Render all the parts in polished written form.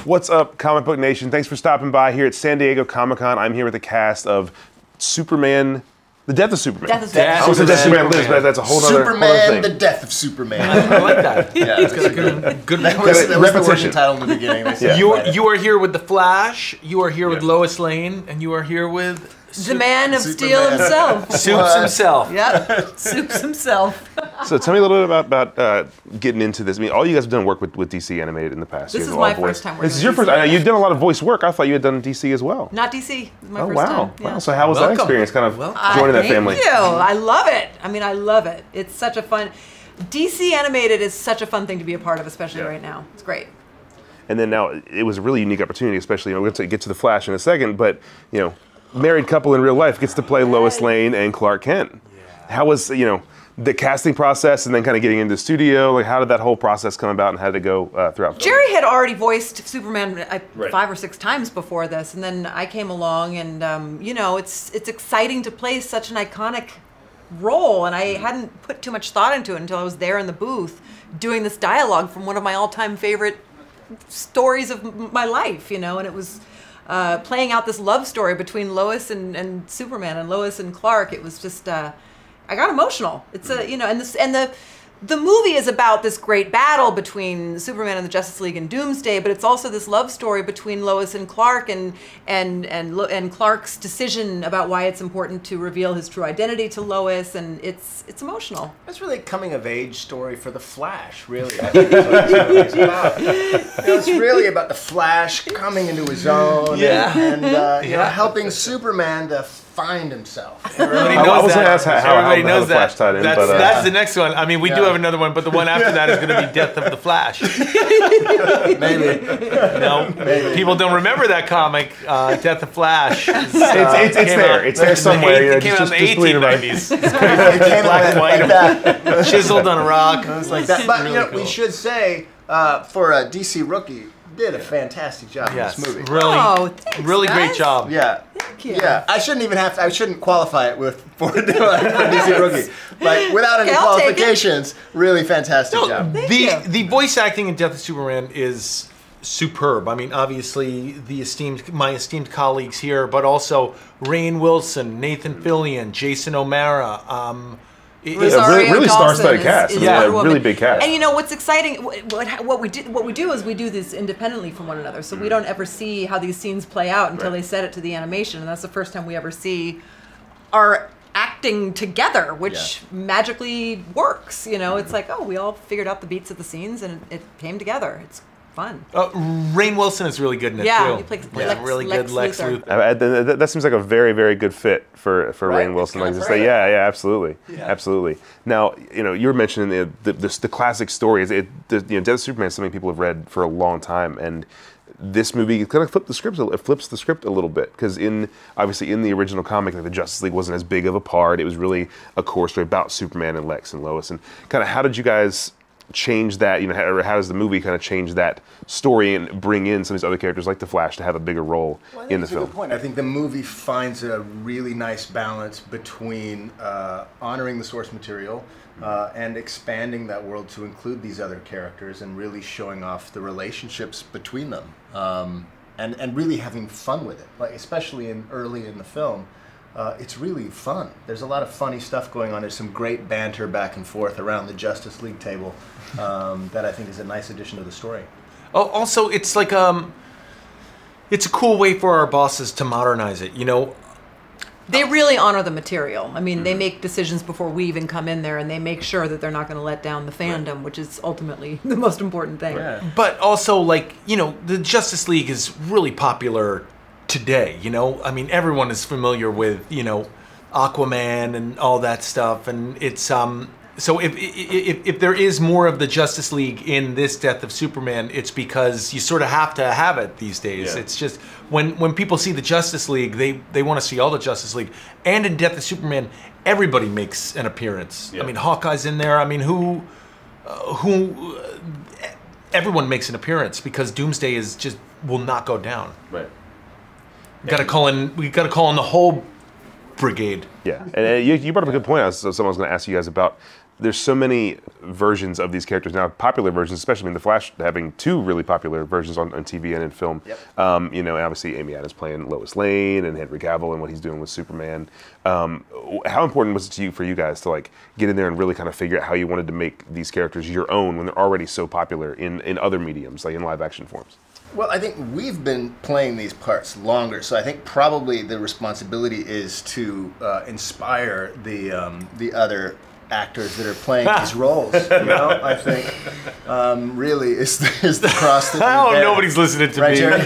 What's up, Comic Book Nation? Thanks for stopping by here at San Diego Comic-Con. I'm here with the cast of Superman, The Death of Superman. Death of Superman. I was the Death of Superman lives, but that's a whole other Superman, thing. The Death of Superman. I like that. Yeah, It's got a good that was the working title in the beginning. You are here with the Flash. You are here with Lois Lane, and you are here with the Man of Steel himself. Soups himself. Yep, Soups himself. So tell me a little bit about getting into this. I mean, all you guys have done work with DC Animated in the past. This is my first time working This is your first. I know you've done a lot of voice work. I thought you had done DC as well. Not DC. This is my first wow. time. Yeah. Wow. So how was that experience? Kind of joining that family. Thank you. I love it. I mean, I love it. It's such a fun. DC Animated is such a fun thing to be a part of, especially right now. It's great. And then now it was a really unique opportunity, especially we're going to get to the Flash in a second, but married couple in real life gets to play Lois Lane and Clark Kent. How was the casting process and then kind of getting into the studio? Like, how did that whole process come about and how did it go throughout? Jerry had already voiced Superman 5 or 6 times before this, and then I came along, and it's exciting to play such an iconic role, and I hadn't put too much thought into it until I was there in the booth doing this dialogue from one of my all-time favorite stories of my life, and it was playing out this love story between Lois and Superman and Lois and Clark. It was just I got emotional. It's the movie is about this great battle between Superman and the Justice League and Doomsday, but it's also this love story between Lois and Clark and Clark's decision about why it's important to reveal his true identity to Lois, and it's emotional. It's really a coming of age story for the Flash, really. I think it's it's really about the Flash coming into his own and helping Superman to find himself. Everybody knows that. I was going to ask how the Flash tied in. That's the next one. I mean, we do have another one, but the one after that is going to be Death of the Flash. Maybe. Maybe. People don't remember that comic, Death of Flash. It's there. It's there somewhere. It came out in the 1890s. It came black and white, like that. Chiseled on a rock. It was like that. But really cool. We should say, for a DC rookie, did a fantastic job in this movie. Really, thanks, really guys. great job. Yeah. Thank you. Yeah. I shouldn't qualify it for DC rookie. Like, without any qualifications, really fantastic job. The voice acting in Death of Superman is superb. I mean, obviously my esteemed colleagues here, but also Rainn Wilson, Nathan Fillion, Jason O'Mara. Really star-studded cast. A really big cast. And what's exciting? What we do is we do this independently from one another. So we don't ever see how these scenes play out until they set it to the animation, and that's the first time we ever see our acting together, which magically works. It's like, oh, we all figured out the beats of the scenes, and it came together. It's fun. Rainn Wilson is really good in it too. He plays really good Lex Luthor. That seems like a very, very good fit for Rainn Wilson. Like to say, absolutely, absolutely. Now, you were mentioning the classic stories. Death of Superman is something people have read for a long time, and this movie kind of flips the script a little bit, because obviously in the original comic, the Justice League wasn't as big of a part. It was really a core story about Superman and Lex and Lois, and kind of how did you guys change that, or how does the movie kind of change that story and bring in some of these other characters like the Flash to have a bigger role in the film? That's a good point. I think the movie finds a really nice balance between honoring the source material and expanding that world to include these other characters and really showing off the relationships between them, and really having fun with it, like especially early in the film. It's really fun. There's a lot of funny stuff going on. There's some great banter back and forth around the Justice League table that I think is a nice addition to the story. Oh, also, it's like it's a cool way for our bosses to modernize it. They really honor the material. I mean, they make decisions before we even come in there, and they make sure that they're not going to let down the fandom, which is ultimately the most important thing. Right. But also, the Justice League is really popular today. I mean, everyone is familiar with Aquaman and all that stuff, and it's so if there is more of the Justice League in this Death of Superman, it's because you sort of have to have it these days. It's just when people see the Justice League, they want to see all the Justice League. And in Death of Superman, everybody makes an appearance. I mean, Hawkeye's in there. I mean, everyone makes an appearance because Doomsday will not go down. Right. We got to call in the whole brigade. Yeah, and you brought up a good point. Someone was going to ask you guys about there's so many versions of these characters now, popular versions, especially in The Flash having 2 really popular versions on TV and in film. Yep. You know, obviously Amy Adams playing Lois Lane and Henry Cavill and what he's doing with Superman. How important was it for you guys to like get in there and really kind of figure out how you wanted to make these characters your own when they're already so popular in other mediums, like in live action forms? Well, I think we've been playing these parts longer, so I think probably the responsibility is to inspire the other actors that are playing these roles. You know, I think really is the cross that I we hope bear. Nobody's listening to Right, me. Jerry?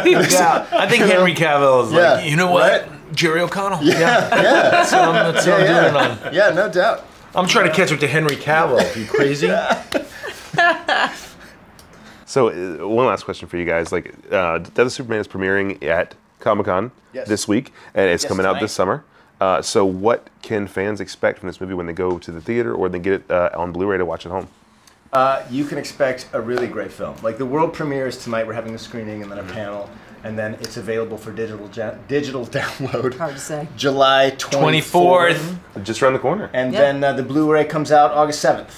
Yeah, I think Henry Cavill is like, you know what, right? Jerry O'Connell. Yeah. That's what I'm doing on. Yeah, no doubt. I'm trying to catch up to Henry Cavill. Are you crazy? So one last question for you guys. Like, Death of Superman is premiering at Comic-Con this week, and it's coming out this summer. So what can fans expect from this movie when they go to the theater or they get it on Blu-ray to watch at home? You can expect a really great film. Like the world premiere is tonight. We're having a screening and then a panel, and then it's available for digital download. Hard to say. July 24th. Just around the corner. And then the Blu-ray comes out August 7th.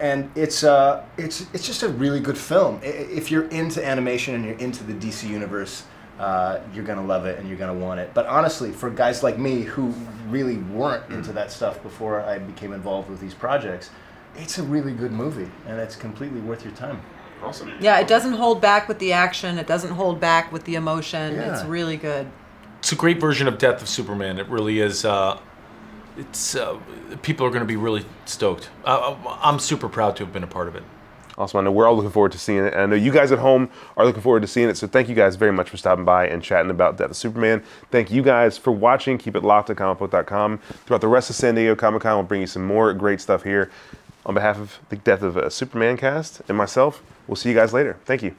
And it's just a really good film. If you're into animation and you're into the DC universe, you're gonna love it and you're gonna want it. But honestly, for guys like me who really weren't into that stuff before I became involved with these projects, it's a really good movie and it's completely worth your time. Awesome. Yeah, it doesn't hold back with the action. It doesn't hold back with the emotion. Yeah. It's really good. It's a great version of Death of Superman. It really is. People are going to be really stoked. I'm super proud to have been a part of it. Awesome. I know we're all looking forward to seeing it. And I know you guys at home are looking forward to seeing it. So thank you guys very much for stopping by and chatting about Death of Superman. Thank you guys for watching. Keep it locked at Comicbook.com. Throughout the rest of San Diego Comic-Con, we'll bring you some more great stuff here. On behalf of the Death of Superman cast and myself, we'll see you guys later. Thank you.